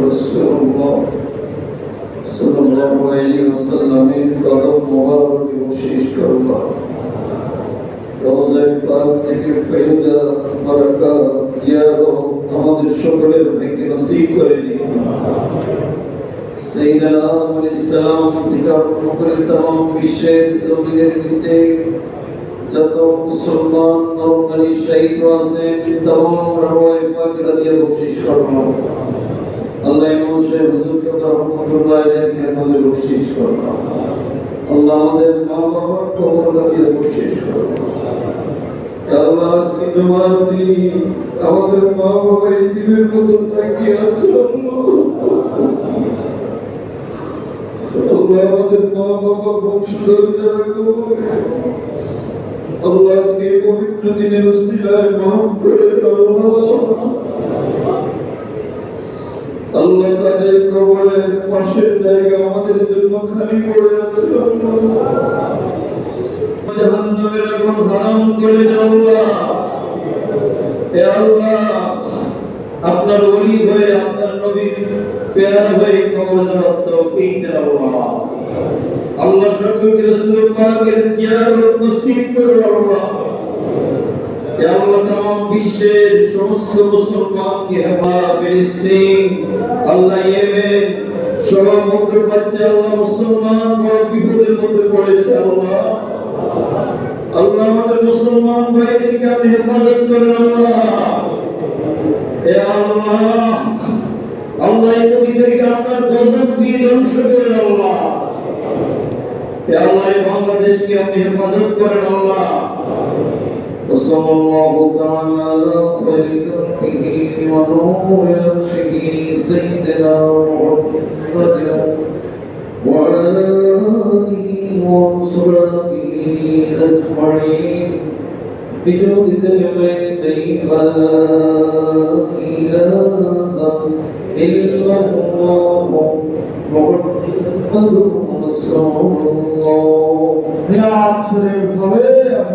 رسول الله صلى الله عليه وسلم قدم مبارك بخشش کرنا روزে পাক থেকে ফেরদা বরকত জিয়ারত আমাদের সকলের ভাগ্যে নসিব করে দিন সাইয়েদনা আলাইহিস সালাম থেকে মুকররম तमाम বিশ্বের জমিনের নিচে যত মুসলমান নরনারী শহীদ আছেন तमाम রওয়ায়ে পাক দিয়ে বখশিশ করুন আল্লাহ মুশে হুজুরকে রহমতুল্লাহ আলাইহি আমাদের বখশিশ করুন আল্লাহ আমাদের মা বাবার কবর দিয়ে বখশিশ করুন ইয়া আল্লাহ আজকে জুমার দিন আমাদের মা বাবা এই দিনের মতো তাকিয়ে আছে আল্লাহ আমাদের মা বাবার বংশধর যারা কবরে আল্লাহ আজকে পবিত্র দিনের উসিলায় মাফ করে আল্লাহ তাদের কবরের পাশের জায়গা আমাদের জন্য খালি পড়ে আছে জাহান্নামের আগুন হারাম করে দাও আল্লাহ হে আল্লাহ আপনার ওলি হয়ে আপনার নবীর প্যারা হয়ে কবর যাওয়ার তৌফিক দেন আল্লাহ আল্লাহ সকলকে রাসূল পাকের জিয়ারত নসিব করুন আল্লাহ হে আল্লাহ तमाम বিশ্বের সমস্ত মুসলমানকে হেফাজত ফিলিস্তিন আল্লাহ ইয়েমেন সব মধ্যপ্রাচ্যে আল্লাহ মুসলমান বড় বিপদের মধ্যে পড়েছে আল্লাহ আল্লাহ আমাদের মুসলমান ভাইদেরকে আপনি হেফাজত করেন আল্লাহ হে আল্লাহ আল্লাহ ইহুদিদেরকে আপনার গজব দিয়ে ধ্বংস করেন আল্লাহ হে আল্লাহ বাংলাদেশকে আপনি হেফাজত করেন আল্লাহ وصلى الله تعالى على خير خلقه ونور عرشه سيدنا محمد وعلى آله وصحبه أجمعين بجود كلمتين لا إله إلا الله محمد رسول الله يا عشر الخير